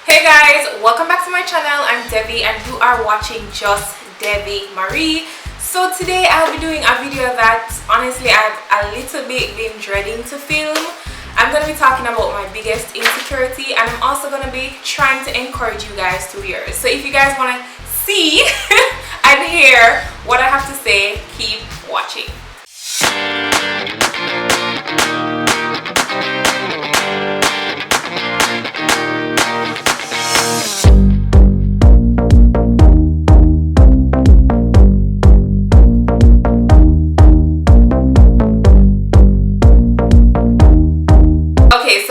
Hey guys, welcome back to my channel. I'm Debbie and you are watching Just Debbie Marie. So today I'll be doing a video that honestly I've a little bit been dreading to film. I'm going to be talking about my biggest insecurity, and I'm also going to be trying to encourage you guys through yours. So if you guys want to see and hear what I have to say, keep watching.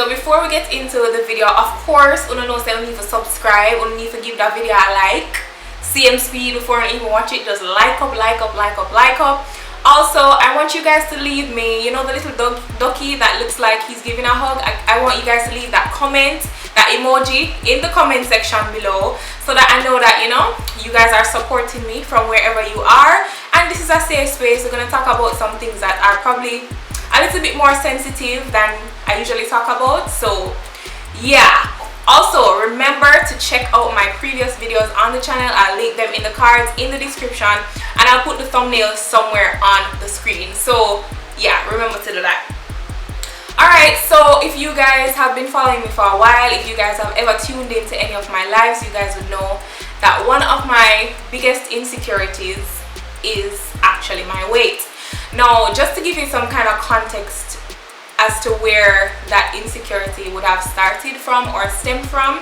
Before we get into the video, of course, you know, say you need to subscribe, you need to give that video a like. Same speed before you even watch it, just like up. Also, I want you guys to leave me, you know, the little ducky that looks like he's giving a hug. I want you guys to leave that comment, that emoji in the comment section below, so that I know that, you know, you guys are supporting me from wherever you are. And this is a safe space. We're going to talk about some things that are probably a little bit more sensitive than I usually talk about. So yeah, also remember to check out my previous videos on the channel. I'll link them in the cards in the description, and I'll put the thumbnail somewhere on the screen. So yeah, remember to do that. Alright, so if you guys have been following me for a while, if you guys have ever tuned into any of my lives, you guys would know that one of my biggest insecurities is actually my weight. Now, just to give you some kind of context as to where that insecurity would have started from or stemmed from.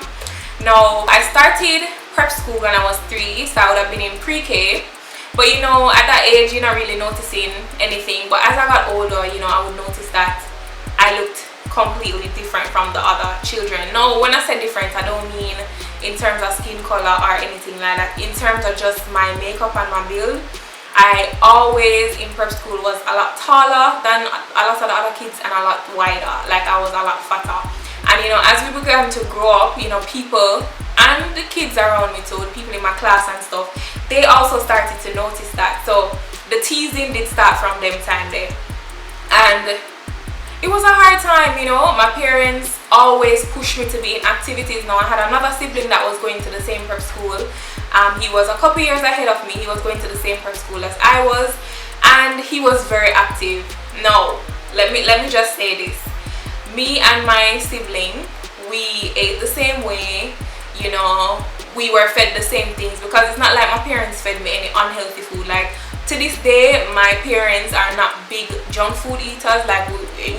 Now, I started prep school when I was 3, so I would have been in pre-K. But you know, at that age, you're not really noticing anything. But as I got older, you know, I would notice that I looked completely different from the other children. Now, when I say different, I don't mean in terms of skin color or anything like that. In terms of just my makeup and my build, I always in prep school was a lot taller than a lot of the other kids and a lot wider. Like I was a lot fatter. And you know, as we began to grow up, you know, people and the kids around me too, the people in my class and stuff, they also started to notice that. So the teasing did start from them time there. And it was a hard time, you know. My parents always pushed me to be in activities. Now I had another sibling that was going to the same prep school. He was a couple years ahead of me. He was going to the same prep school as I was, and he was very active. Now let me just say this: me and my sibling, we ate the same way, you know. We were fed the same things, because it's not like my parents fed me any unhealthy food. Like to this day, my parents are not big junk food eaters. Like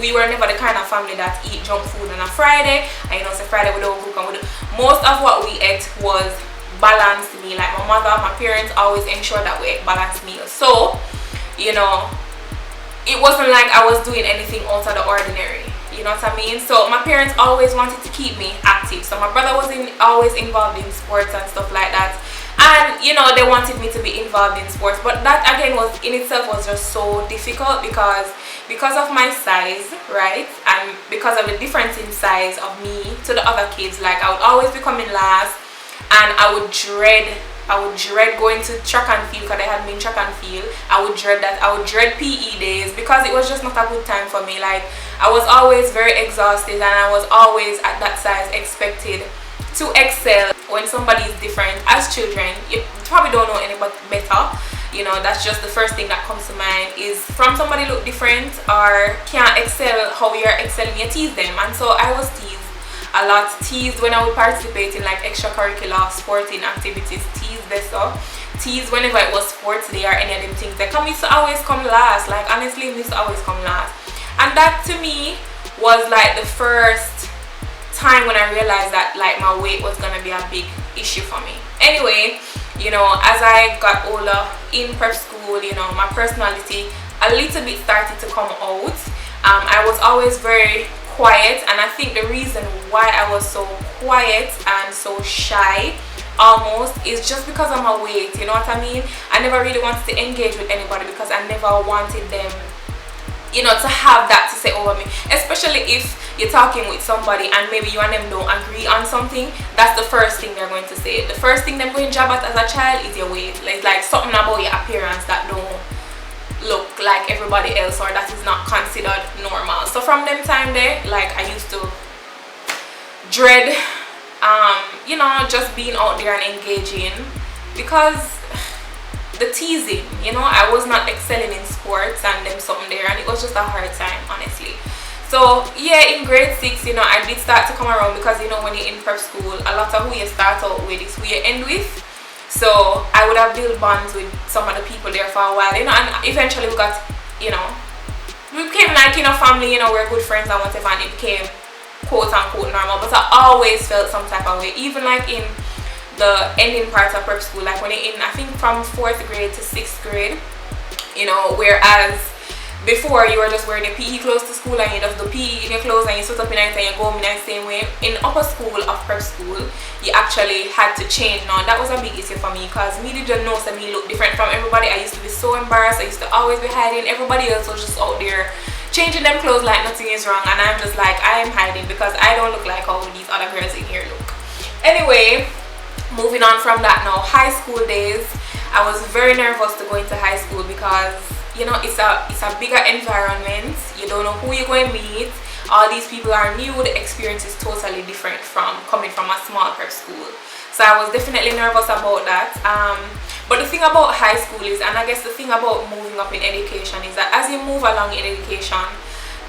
we were never the kind of family that eat junk food on a Friday. And you know, so Friday we don't cook, and most of what we ate was balanced meal. Like my mother, my parents always ensured that we ate balanced meals. So you know, it wasn't like I was doing anything out of the ordinary, you know what I mean? So my parents always wanted to keep me active. So my brother was always involved in sports and stuff like that, and you know, they wanted me to be involved in sports. But that again was in itself was just so difficult, because of my size, right? And because of the difference in size of me to the other kids. Like I would always be coming last, and I would dread going to track and field, because I had been track and field. I would dread that. I would dread PE days, because it was just not a good time for me. Like I was always very exhausted, and I was always at that size expected to excel. When somebody is different, as children, you probably don't know anybody better. You know, that's just the first thing that comes to mind, is from somebody look different or can't excel how you're excelling, you tease them. And so I was teased a lot. Teased when I would participate in like extracurricular sporting activities, teased this up, teased whenever it was sports day or any of them things. They used to always come last. Like honestly, we used to always come last. And that to me was like the first time when I realized that like my weight was gonna be a big issue for me. Anyway, you know, as I got older in prep school, you know, my personality a little bit started to come out. I was always very quiet, and I think the reason why I was so quiet and so shy almost is just because of my weight, you know what I mean? I never really wanted to engage with anybody, because I never wanted them, you know, to have that to say over me. Especially if you're talking with somebody and maybe you and them don't agree on something, that's the first thing they're going to say. The first thing they're going to jab at as a child is your weight. Like something about your appearance that don't look like everybody else, or that is not considered normal. So from them time there, like I used to dread you know, just being out there and engaging, because the teasing, you know, I was not excelling in sports and them something there, and it was just a hard time, honestly. So yeah, in grade 6, you know, I did start to come around, because you know, when you're in prep school, a lot of who you start out with is who you end with. So I would have built bonds with some of the people there for a while, you know, and eventually we got, you know, we became like, you know, family, you know, we're good friends and whatever, and it became quote unquote normal. But I always felt some type of way, even like in the ending parts of prep school, like when you're in, I think from 4th grade to 6th grade, you know, whereas before you were just wearing your PE clothes to school and you just do PE in your clothes and you suit up in it and you go in the same way. In upper school of prep school, you actually had to change now. That was a big issue for me, because me didn't know that me look different from everybody. I used to be so embarrassed. I used to always be hiding. Everybody else was just out there changing them clothes like nothing is wrong, and I'm just like, I am hiding because I don't look like how these other girls in here look. Anyway, moving on from that now, high school days. I was very nervous to go into high school because, you know, it's a bigger environment. You don't know who you're going to meet. All these people are new. The experience is totally different from coming from a small prep school. So I was definitely nervous about that. But the thing about high school is, and I guess the thing about moving up in education, is that as you move along in education,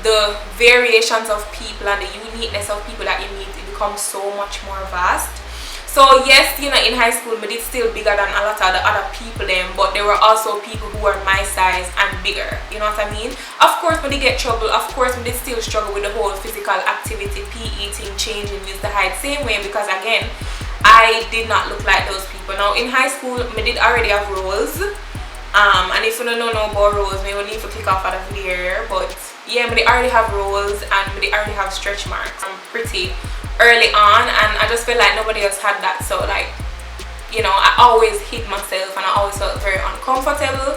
the variations of people and the uniqueness of people that you meet, it becomes so much more vast. So yes, you know, in high school, I did still bigger than a lot of the other people then, but there were also people who were my size and bigger, you know what I mean? Of course, I did get trouble. Of course, I did still struggle with the whole physical activity, PE thing, changing with the height, same way, because again, I did not look like those people. Now, in high school, I did already have roles, and if you don't know about roles, maybe we need to click off of the video here, but yeah, I did already have roles, and I did already have stretch marks. I'm pretty early on, and I just felt like nobody else had that. So like, you know, I always hid myself and I always felt very uncomfortable.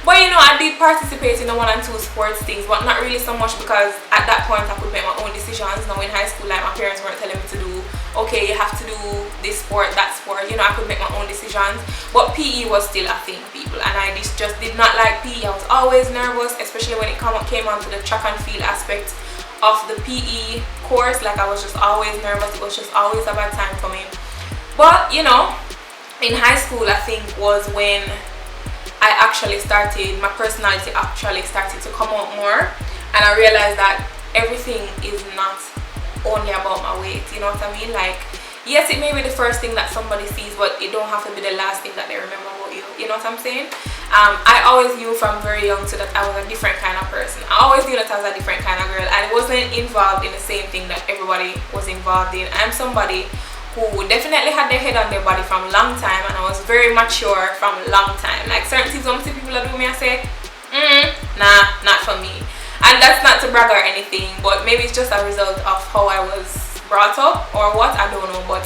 But you know, I did participate in the 1 and 2 sports things, but not really so much, because at that point I could make my own decisions. Now in high school, like, my parents weren't telling me to do, okay, you have to do this sport, that sport, you know, I could make my own decisions. But PE was still a thing, people, and I just did not like PE. I was always nervous, especially when it came on to the track and field aspect of the PE course. Like, I was just always nervous. It was just always a bad time for me. But you know, in high school, I think was when I actually started, my personality actually started to come out more, and I realized that everything is not only about my weight, you know what I mean? Like, yes, it may be the first thing that somebody sees, but it don't have to be the last thing that they remember about you, you know what I'm saying? I always knew from very young that I was a different kind of person. I always knew that I was a different kind of girl. I wasn't involved in the same thing that everybody was involved in. I'm somebody who definitely had their head on their body from a long time, and I was very mature from a long time. Like, certain things when I see people that do me, I say, nah, not for me. And that's not to brag or anything, but maybe it's just a result of how I was brought up or what, I don't know. But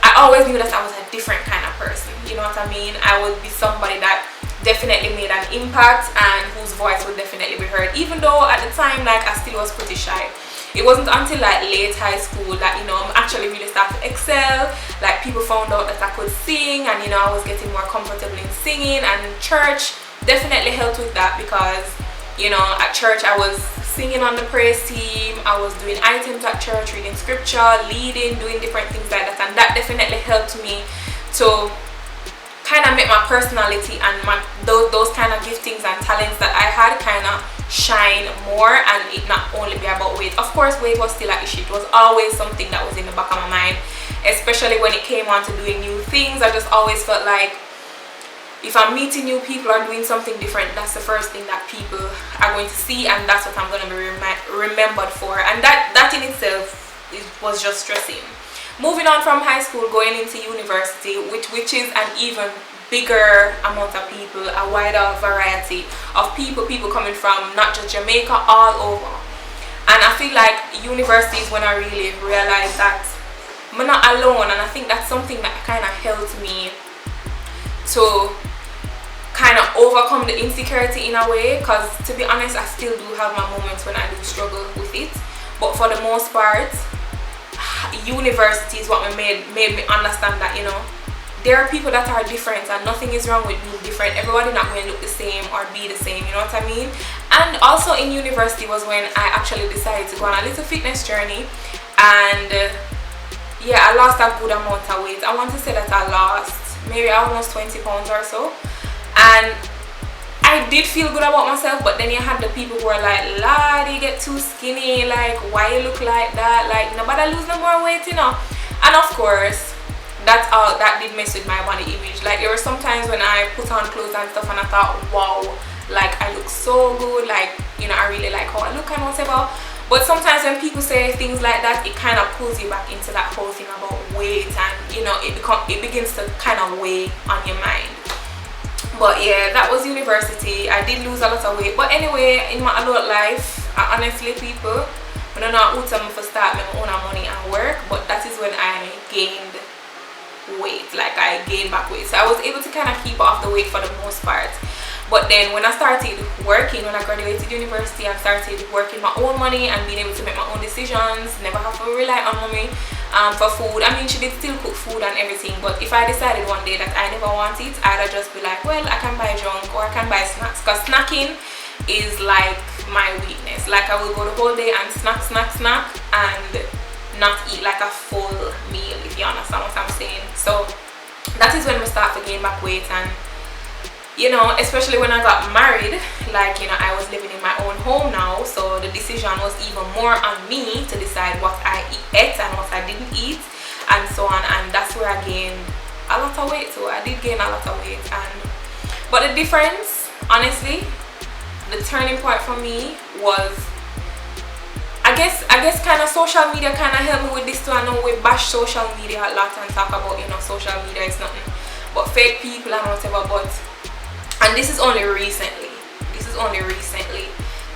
I always knew that I was a different kind of person, you know what I mean? I would be somebody that definitely made an impact and whose voice would definitely be heard, even though at the time, like, I still was pretty shy. It wasn't until like late high school that, you know, I'm actually really started to excel. Like, people found out that I could sing, and you know, I was getting more comfortable in singing, and church definitely helped with that, because you know, at church I was singing on the praise team, I was doing items at church, reading scripture, leading, doing different things like that, and that definitely helped me to kind of make my personality and those kind of giftings and talents that I had kind of shine more, and it not only be about weight. Of course, weight was still an issue. It was always something that was in the back of my mind, especially when it came on to doing new things. I just always felt like if I'm meeting new people or doing something different, that's the first thing that people are going to see, and that's what I'm going to be remembered for, and that in itself was just stressing. Moving on from high school, going into university, which is an even bigger amount of people, a wider variety of people coming from not just Jamaica, all over. And I feel like university is when I really realized that I'm not alone, and I think that's something that kind of helped me to kind of overcome the insecurity in a way, because to be honest, I still do have my moments when I do struggle with it, but for the most part, university is what made me understand that, you know, there are people that are different, and nothing is wrong with being different. Everybody not going to look the same or be the same, you know what I mean? And also in university was when I actually decided to go on a little fitness journey, and yeah, I lost a good amount of weight. I want to say that I lost maybe almost 20 pounds or so, and I did feel good about myself. But then you had the people who are like, lad, you get too skinny, like why you look like that, like nobody lose no more weight, you know. And of course that did mess with my body image. Like there were some times when I put on clothes and stuff and I thought, wow, like I look so good, like, you know, I really like how I look and whatever. But sometimes when people say things like that, it kind of pulls you back into that whole thing about weight, and you know, it begins to kind of weigh on your mind. But yeah, that was university. I did lose a lot of weight. But anyway, in my adult life, I honestly, people, I don't know how to start my own money and work, but that is when I gained weight. Like I gained back weight, so I was able to kind of keep off the weight for the most part. But then when I started working, when I graduated university and started working my own money and being able to make my own decisions, never have to rely on mommy for food. I mean, she did still cook food and everything, but if I decided one day that I never want it, I'd just be like, well, I can buy junk or I can buy snacks, because snacking is like my weakness. Like I will go the whole day and snack and not eat like a full meal, if you understand what I'm saying. So that is when we start to gain back weight. And you know, especially when I got married, like, you know, I was living in my own home now, so the decision was even more on me to decide what I ate and what I didn't eat and so on. And that's where I gained a lot of weight. So I did gain a lot of weight. But the difference, honestly, the turning point for me was, I guess kind of social media kind of helped me with this too. I know we bash social media a lot and talk about, you know, social media is nothing but fake people and whatever, but and this is only recently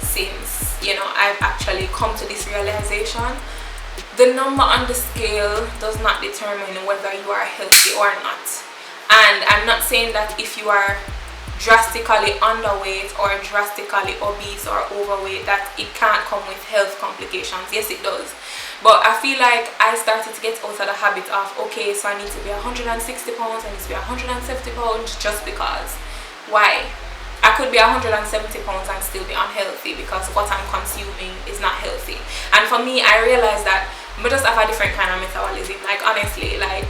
since, you know, I've actually come to this realization. The number on the scale does not determine whether you are healthy or not. And I'm not saying that if you are drastically underweight or drastically obese or overweight that it can't come with health complications. Yes, it does. But I feel like I started to get out of the habit of, okay, so I need to be 160 pounds, I need to be 170 pounds just because. Why? I could be 170 pounds and still be unhealthy because what I'm consuming is not healthy. And for me, I realized that I just have a different kind of metabolism. Like honestly, like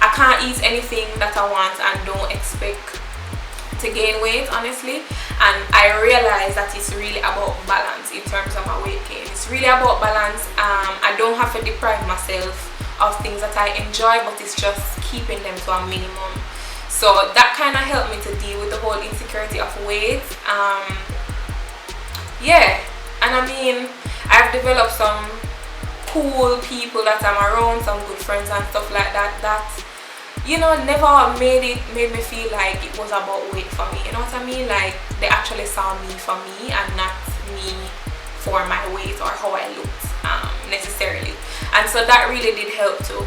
I can't eat anything that I want and don't expect to gain weight, honestly. And I realized that it's really about balance in terms of my weight gain. It's really about balance. I don't have to deprive myself of things that I enjoy, but it's just keeping them to a minimum. So that kind of helped me to deal with the whole insecurity of weight. Yeah, and I mean, I've developed some cool people that I'm around, some good friends and stuff like that, that, you know, never made me feel like it was about weight for me. You know what I mean? Like they actually saw me for me and not me for my weight or how I looked necessarily. And so that really did help to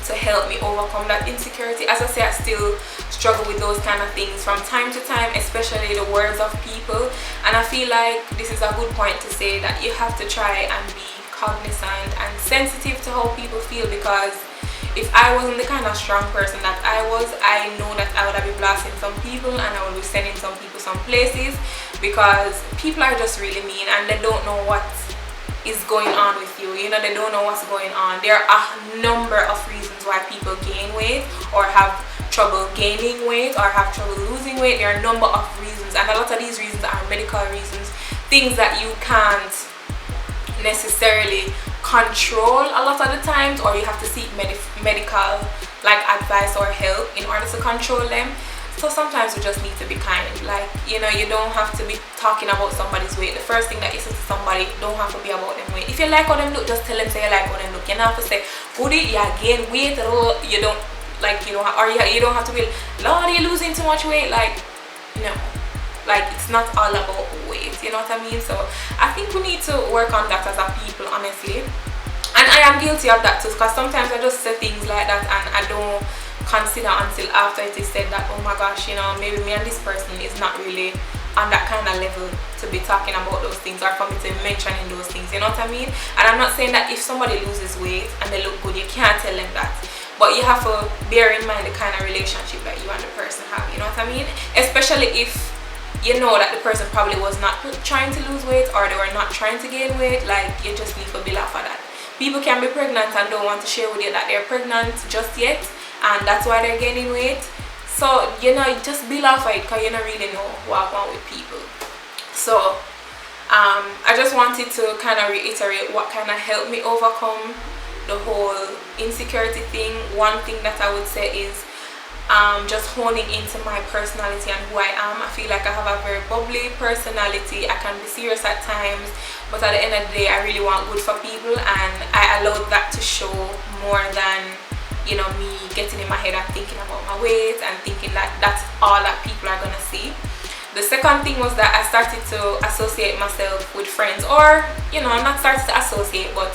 help me overcome that insecurity. As I say, I still struggle with those kind of things from time to time, especially the words of people. And I feel like this is a good point to say that you have to try and be cognizant and sensitive to how people feel, because if I wasn't the kind of strong person that I was, I know that I would have been blasting some people and I would be sending some people some places, because people are just really mean and they don't know what is going on with you. You know, they don't know what's going on. There are a number of reasons why people gain weight or have trouble gaining weight or have trouble losing weight. There are a number of reasons, and a lot of these reasons are medical reasons, things that you can't necessarily control a lot of the times, or you have to seek medical like advice or help in order to control them. So sometimes we just need to be kind. Like, you know, you don't have to be talking about somebody's weight. The first thing that you say to somebody don't have to be about them weight. If you like how them look, just tell them say you like how them look. You don't have to say, goody, you gain weight, or you don't, like, you know, or you don't have to be, Lord, you're losing too much weight. Like, no, like, it's not all about weight, you know what I mean? So I think we need to work on that as a people, honestly. And I am guilty of that too, because sometimes I just say things like that and I don't consider until after it is said that, oh my gosh, you know, maybe me and this person is not really on that kind of level to be talking about those things, or for me to mention in those things, you know what I mean? And I'm not saying that if somebody loses weight and they look good, you can't tell them that, but you have to bear in mind the kind of relationship that you and the person have, you know what I mean? Especially if you know that the person probably was not trying to lose weight or they were not trying to gain weight. Like, you just need to be laugh at that. people can be pregnant and don't want to share with you that they're pregnant just yet, and that's why they're gaining weight. So you know, just be off it because you don't really know what I want with people. So I just wanted to kind of reiterate what kind of helped me overcome the whole insecurity thing. One thing that I would say is just honing into my personality and who I am. I feel like I have a very bubbly personality. I can be serious at times, but at the end of the day, I really want good for people, and I allowed that to show more than, you know, me getting in my head and thinking about my weight and thinking that that's all that people are gonna see. The second thing was that I started to associate myself with friends, or, you know, not started to associate, but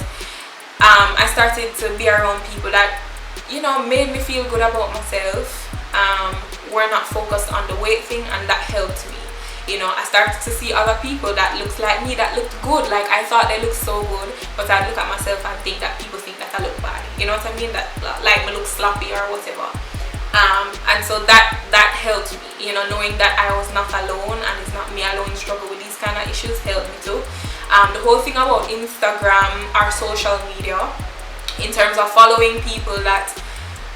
I started to be around people that, you know, made me feel good about myself. We're not focused on the weight thing, and that helped me. You know, I started to see other people that looked like me, that looked good. Like, I thought they looked so good, but I look at myself and think that people think that I look bad. You know what I mean? That like me look sloppy or whatever. And so that helped me, you know, knowing that I was not alone and it's not me alone struggle with these kind of issues helped me too. The whole thing about Instagram or social media, in terms of following people that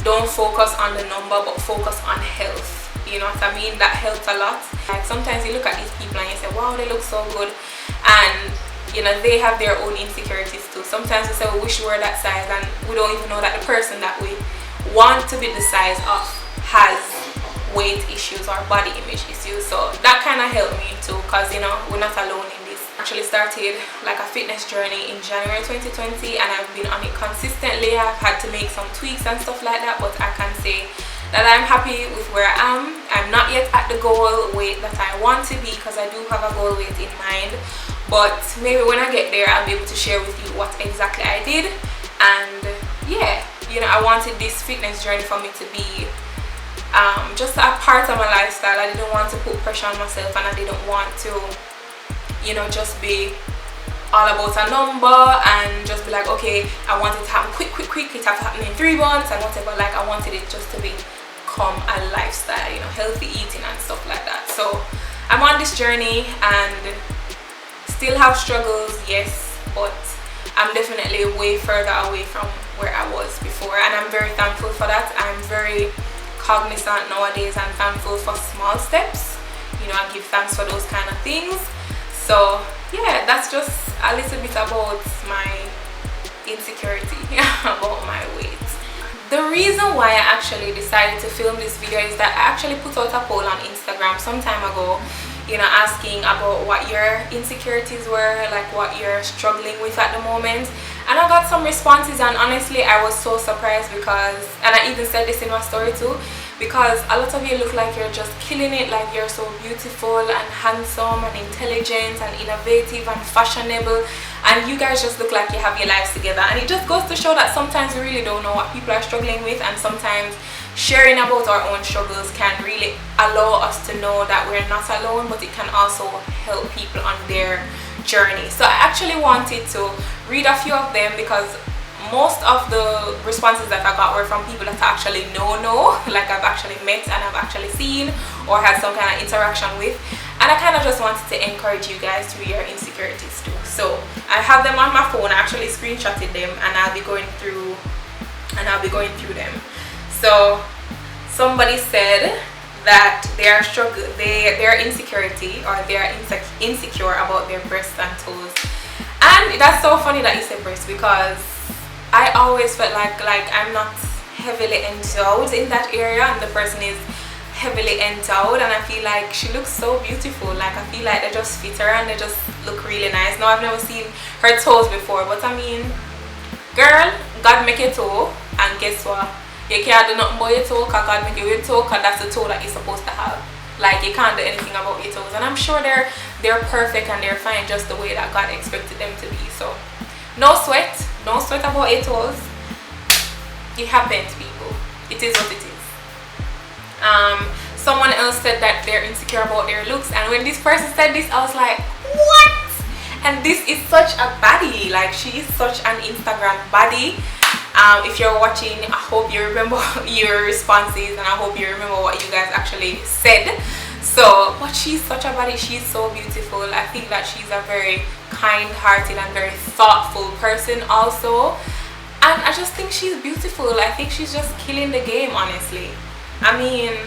don't focus on the number but focus on health, you know what I mean, that helps a lot. Like, sometimes you look at these people and you say, wow, they look so good, and you know, they have their own insecurities too. Sometimes we say we wish we were that size, and we don't even know that the person that we want to be the size of has weight issues or body image issues. So that kind of helped me too, because you know, we're not alone in this. Actually started like a fitness journey in January 2020, and I've been on it consistently. I've had to make some tweaks and stuff like that, but I can say that I'm happy with where I am. I'm not yet at the goal weight that I want to be, because I do have a goal weight in mind, but maybe when I get there I'll be able to share with you what exactly I did. And yeah, you know, I wanted this fitness journey for me to be just a part of my lifestyle. I didn't want to put pressure on myself, and I didn't want to, you know, just be all about a number and just be like, okay, I want it to happen quick, it has to happen in 3 months and whatever. Like, I wanted it just to become a lifestyle, you know, healthy eating and stuff like that. So I'm on this journey and still have struggles, yes, but I'm definitely way further away from where I was before, and I'm very thankful for that. I'm very cognizant nowadays and thankful for small steps. You know, I give thanks for those kind of things. So yeah, that's just a little bit about my insecurity, about my weight. The reason why I actually decided to film this video is that I actually put out a poll on Instagram some time ago, you know, asking about what your insecurities were, like what you're struggling with at the moment. And I got some responses, and honestly I was so surprised, because, and I even said this in my story too, because a lot of you look like you're just killing it, like you're so beautiful and handsome and intelligent and innovative and fashionable, and you guys just look like you have your lives together. And it just goes to show that sometimes we really don't know what people are struggling with, and sometimes sharing about our own struggles can really allow us to know that we're not alone, but it can also help people on their journey. So I actually wanted to read a few of them, because most of the responses that I got were from people that I actually know, like I've actually met and I've actually seen or had some kind of interaction with, and I kind of just wanted to encourage you guys through your insecurities too. So I have them on my phone. I actually screenshotted them, and I'll be going through them. So somebody said that their insecurity, or they're insecure about their breasts and toes. And that's so funny that you said breasts, because I always felt like I'm not heavily endowed in that area, and the person is heavily endowed, and I feel like she looks so beautiful. Like, I feel like they just fit her and they just look really nice. Now, I've never seen her toes before, but I mean, girl, God make your toe, and guess what? You can't do nothing about your toe, because God make your toe, because that's the toe that you're supposed to have. Like, you can't do anything about your toes, and I'm sure they're perfect and they're fine just the way that God expected them to be. So no sweat about your toes. It happens, people. It is what it is. Someone else said that they're insecure about their looks, and when this person said this, I was like, what? And this is such a baddie. Like, she is such an Instagram baddie. If you're watching, I hope you remember your responses, and I hope you remember what you guys actually said. So, but she's such a body. She's so beautiful. I think that she's a very kind-hearted and very thoughtful person also. And I just think she's beautiful. I think she's just killing the game, honestly. I mean,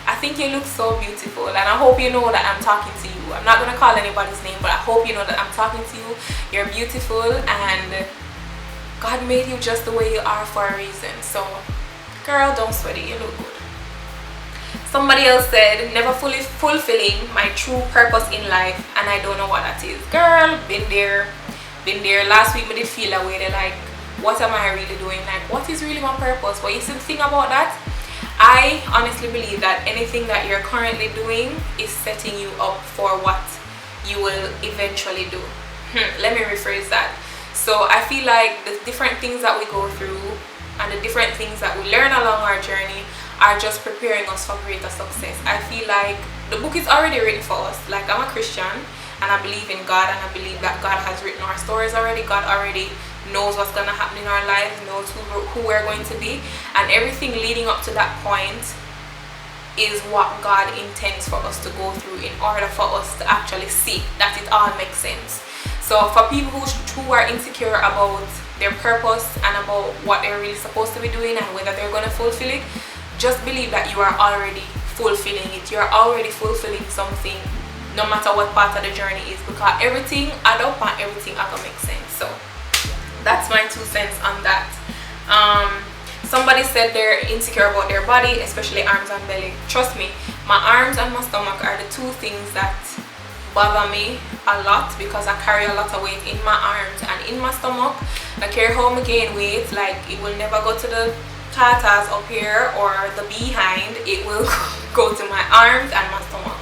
I think you look so beautiful, and I hope you know that I'm talking to you. I'm not going to call anybody's name, but I hope you know that I'm talking to you. You're beautiful, and God made you just the way you are for a reason. So, girl, don't sweat it. You look good. Somebody else said, never fully fulfilling my true purpose in life, and I don't know what that is. Girl, been there. Last week, I did feel that way. They're like, what am I really doing? Like, what is really my purpose? But you see the thing about that, I honestly believe that anything that you're currently doing is setting you up for what you will eventually do. Let me rephrase that. So I feel like the different things that we go through and the different things that we learn along our journey are just preparing us for greater success. I feel like the book is already written for us. Like, I'm a Christian and I believe in God, and I believe that God has written our stories already. God already knows what's going to happen in our lives, knows who we're going to be, and everything leading up to that point is what God intends for us to go through in order for us to actually see that it all makes sense. So for people who are insecure about their purpose and about what they're really supposed to be doing and whether they're going to fulfill it, just believe that you are already fulfilling it. You're already fulfilling something, no matter what part of the journey is, because everything add up and everything are gonna make sense. So that's my 2 cents on that. Somebody said they're insecure about their body, especially arms and belly. Trust me, my arms and my stomach are the 2 things that bother me a lot, because I carry a lot of weight in my arms and in my stomach. I care how I gain weight, like it will never go to the tatas up here or the behind. It will go to my arms and my stomach.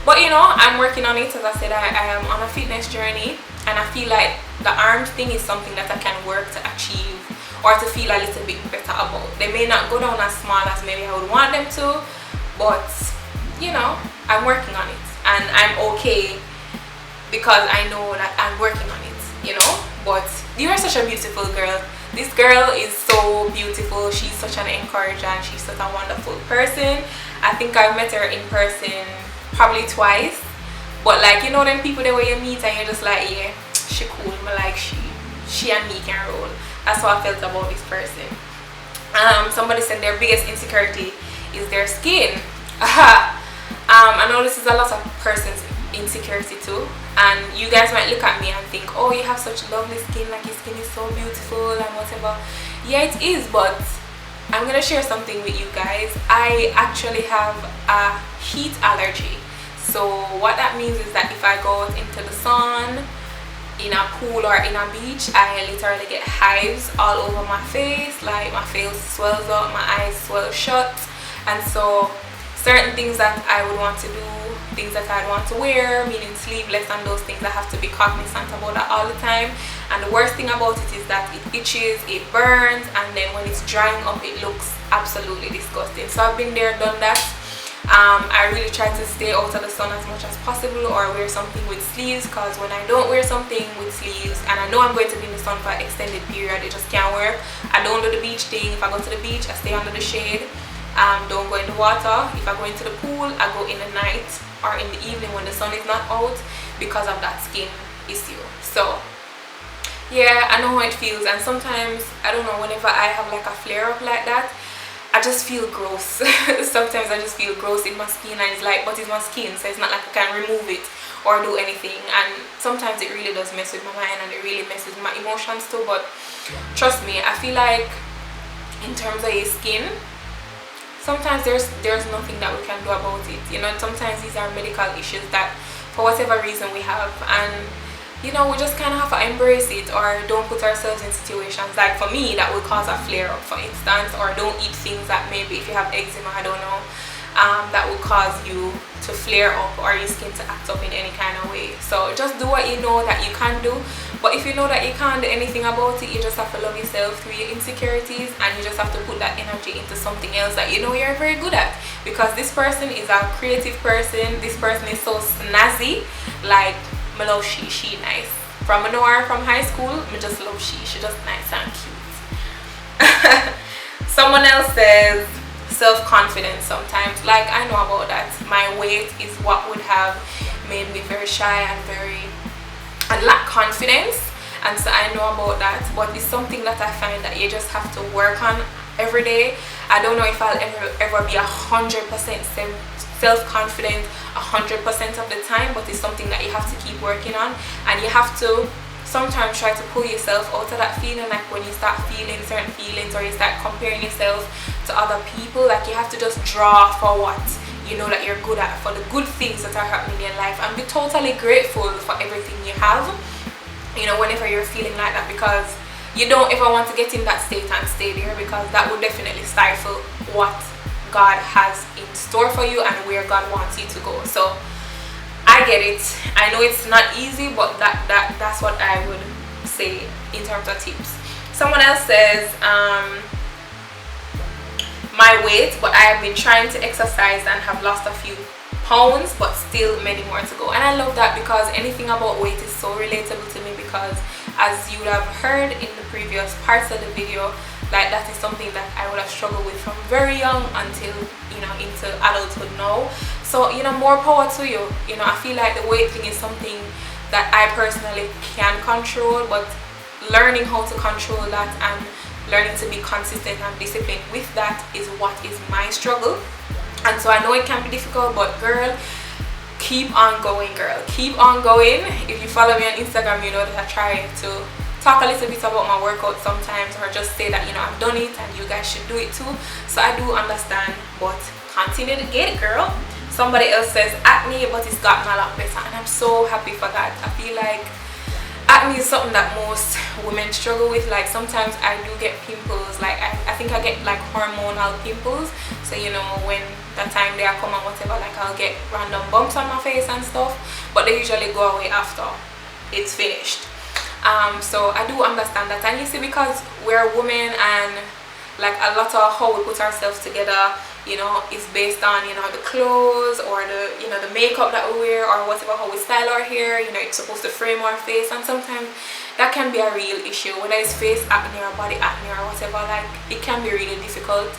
But you know, I'm working on it. As I said, I am on a fitness journey, and I feel like the arms thing is something that I can work to achieve or to feel a little bit better about. They may not go down as small as maybe I would want them to, but you know, I'm working on it, and I'm okay because I know that I'm working on it, you know. But you are such a beautiful girl. This girl is so beautiful. She's such an encourager, and she's such a wonderful person. I think I've met her in person probably twice, but like, you know, them people the way you meet and you're just like, yeah, she cool, but like she and me can roll. That's how I felt about this person. Somebody said their biggest insecurity is their skin. I know this is a lot of person's insecurity too, and you guys might look at me and think, oh, you have such lovely skin, like your skin is so beautiful and whatever. Yeah, it is, but I'm gonna share something with you guys. I actually have a heat allergy. So what that means is that if I go out into the sun, in a pool or in a beach, I literally get hives all over my face. Like, my face swells up, my eyes swell shut, and so certain things that I would want to do, things that I'd want to wear, meaning sleeveless and those things, I have to be cognizant about that all the time. And the worst thing about it is that it itches, it burns, and then when it's drying up, it looks absolutely disgusting. So I've been there, done that. I really try to stay out of the sun as much as possible, or wear something with sleeves, because when I don't wear something with sleeves and I know I'm going to be in the sun for an extended period, it just can't work. I don't do the beach thing. If I go to the beach, I stay under the shade. Don't go in the water. If I go into the pool, I go in the night or in the evening when the sun is not out, because of that skin issue. So yeah, I know how it feels, and sometimes, I don't know, whenever I have like a flare up like that, I just feel gross. Sometimes I just feel gross in my skin, and it's like, but it's my skin, so it's not like I can remove it or do anything. And sometimes it really does mess with my mind, and it really messes with my emotions too. But trust me, I feel like in terms of your skin, sometimes there's nothing that we can do about it. You know, sometimes these are medical issues that for whatever reason we have, and you know, we just kind of have to embrace it, or don't put ourselves in situations like, for me, that would cause a flare up, for instance, or don't eat things that maybe, if you have eczema, I don't know, that will cause you to flare up or your skin to act up in any kind of way. So just do what you know that you can do. But if you know that you can't do anything about it, you just have to love yourself through your insecurities, and you just have to put that energy into something else that you know you're very good at. Because this person is a creative person. This person is so snazzy. Like, I love she nice. From I know her from high school, I just love she just nice and cute. Someone else says, self-confidence sometimes. Like, I know about that. My weight is what would have made me very shy and lack confidence, and so I know about that. But it's something that I find that you just have to work on every day. I don't know if I'll ever be 100% self-confident 100% of the time, but it's something that you have to keep working on, and you have to sometimes try to pull yourself out of that feeling. Like when you start feeling certain feelings, or you start comparing yourself to other people, like you have to just draw for what you know that you're good at, for the good things that are happening in your life, and be totally grateful for everything you have, you know, whenever you're feeling like that, because you don't ever want to get in that state and stay there, because that would definitely stifle what God has in store for you and where God wants you to go. So I get it. I know it's not easy, but that's what I would say in terms of tips. Someone else says, my weight, but I have been trying to exercise and have lost a few pounds, but still many more to go. And I love that, because anything about weight is so relatable to me, because as you would have heard in the previous parts of the video, like that is something that I would have struggled with from very young until, you know, into adulthood now. So, you know, more power to you. You know, I feel like the weight thing is something that I personally can control, but learning how to control that and learning to be consistent and disciplined with that is what is my struggle. And so I know it can be difficult, but girl, keep on going, girl. Keep on going. If you follow me on Instagram, you know that I try to talk a little bit about my workout sometimes, or just say that, you know, I've done it and you guys should do it too. So I do understand, but continue to get it, girl. Somebody else says acne, but it's gotten a lot better, and I'm so happy for that. I feel like acne is something that most women struggle with. Like sometimes I do get pimples, like I think I get like hormonal pimples. So, you know, when that time they are come and whatever, like I'll get random bumps on my face and stuff, but they usually go away after it's finished. So I do understand that. And you see, because we're women, and like a lot of how we put ourselves together, you know, is based on, you know, the clothes or the, you know, the makeup that we wear, or whatever, how we style our hair. You know, it's supposed to frame our face, and sometimes that can be a real issue, whether it's face acne or body acne or whatever. Like it can be really difficult,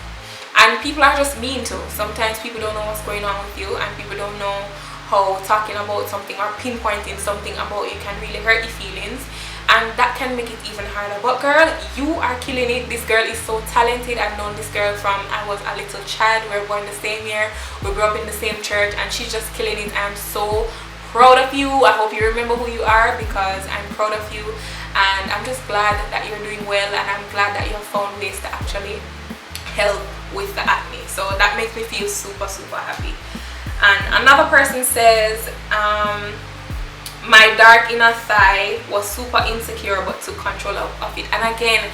and people are just mean too. Sometimes people don't know what's going on with you, and people don't know how talking about something or pinpointing something about you can really hurt your feelings, and that can make it even harder. But girl, you are killing it. This girl is so talented. I've known this girl from I was a little child. We were born the same year, we grew up in the same church, and she's just killing it. I'm so proud of you. I hope you remember who you are, because I'm proud of you, and I'm just glad that you're doing well, and I'm glad that you have found ways to actually help with the acne. So that makes me feel super happy. And another person says, my dark inner thigh was super insecure but took control of it. And again,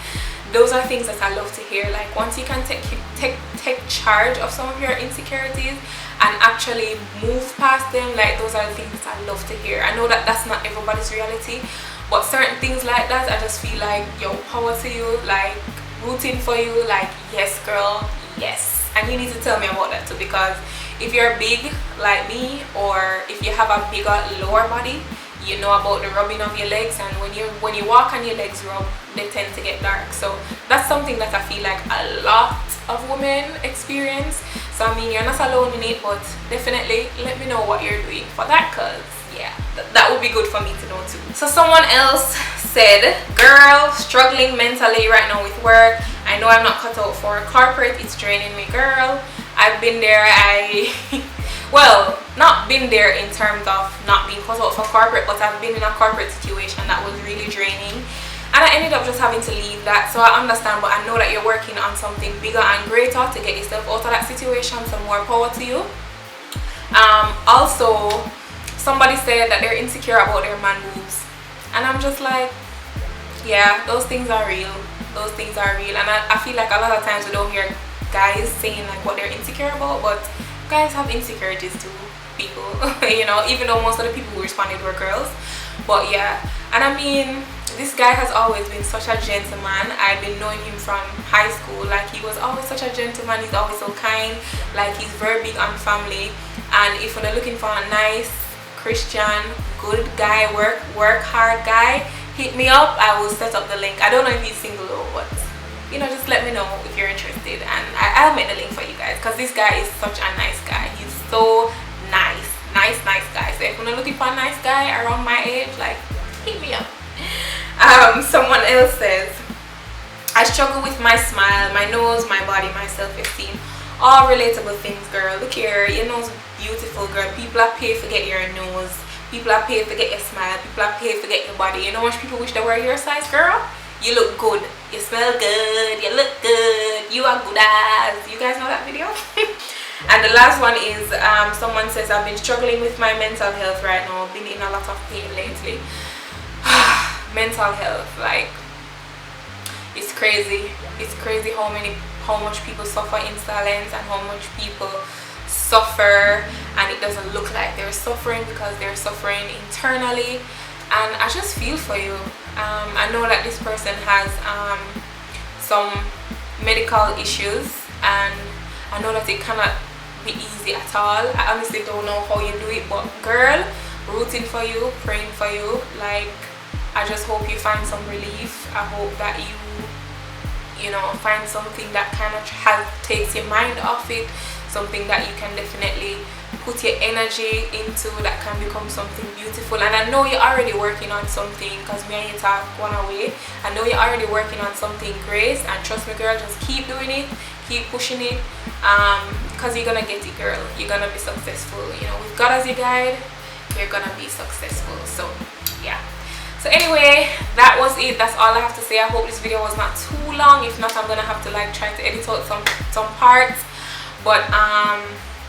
those are things that I love to hear. Like once you can take charge of some of your insecurities and actually move past them, like those are the things that I love to hear. I know that that's not everybody's reality, but certain things like that, I just feel like, yo, power to you, like rooting for you, like yes girl, yes. And you need to tell me about that too, because if you're big like me, or if you have a bigger lower body, you know about the rubbing of your legs, and when you walk and your legs rub, they tend to get dark. So that's something that I feel like a lot of women experience. So I mean, you're not alone in it, but definitely let me know what you're doing for that, because yeah, that would be good for me to know too. So someone else said, girl, struggling mentally right now with work. I know I'm not cut out for corporate, it's draining me. Girl, I've been there. Well, not been there in terms of not being cut out for corporate, but I've been in a corporate situation that was really draining, and I ended up just having to leave that. So I understand, but I know that you're working on something bigger and greater to get yourself out of that situation, so more power to you. Also, somebody said that they're insecure about their man boobs, and I'm just like, yeah, those things are real. Those things are real, and I feel like a lot of times we don't hear guys saying like what they're insecure about, but guys have insecurities too, people. You know, even though most of the people who responded were girls. But yeah, and I mean, this guy has always been such a gentleman. I've been knowing him from high school. Like he was always such a gentleman. He's always so kind. Like he's very big on family, and if you're looking for a nice Christian good guy, work hard guy, hit me up. I will set up the link. I don't know if he's single though, but you know, just let me know if you're interested, and I'll make the link for you guys, because this guy is such a nice guy. He's so nice guy. So if you're looking for a nice guy around my age, like, hit me up. Someone else says, I struggle with my smile, my nose, my body, my self-esteem. All relatable things, girl. Look here, your nose beautiful, girl. People are paid to get your nose. People are paid to get your smile. People are paid to get your body. You know how much people wish they were your size, girl? You look good. You smell good. You look good. You are good as. You guys know that video? And the last one is, someone says, I've been struggling with my mental health right now. I've been in a lot of pain lately. Mental health, like, it's crazy. It's crazy how much people suffer in silence, and how much people suffer and it doesn't look like they're suffering, because they're suffering internally. And I just feel for you. I know that this person has some medical issues, and I know that it cannot be easy at all. I honestly don't know how you do it, but girl, rooting for you, praying for you. Like, I just hope you find some relief. I hope that you know, find something that kind of takes your mind off it, something that you can definitely put your energy into, that can become something beautiful. And I know you're already working on something, because me and you talk one away. I know you're already working on something, Grace, and trust me, girl, just keep doing it, keep pushing it, because you're gonna get it, girl. You're gonna be successful. You know, with God as your guide, you're gonna be successful. So yeah. So anyway, that was it. That's all I have to say. I hope this video was not too long. If not, I'm gonna have to like try to edit out some parts. But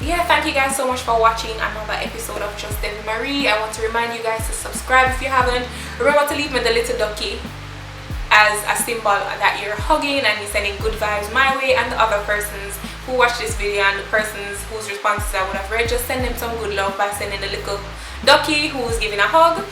yeah, thank you guys so much for watching another episode of Just Devi Marie. I want to remind you guys to subscribe if you haven't. Remember to leave me the little ducky as a symbol that you're hugging and you're sending good vibes my way, and the other persons who watch this video and the persons whose responses I would have read, just send them some good love by sending the little ducky who's giving a hug.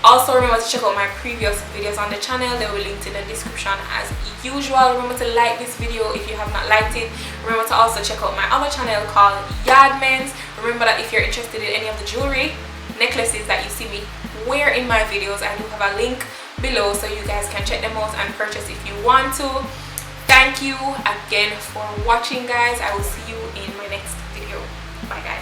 Also, remember to check out my previous videos on the channel. They will be linked in the description as usual. Remember to like this video if you have not liked it. Remember to also check out my other channel called Yardmens. Remember that if you're interested in any of the jewelry, necklaces that you see me wear in my videos, I do have a link below, so you guys can check them out and purchase if you want to. Thank you again for watching, guys. I will see you in my next video. Bye, guys.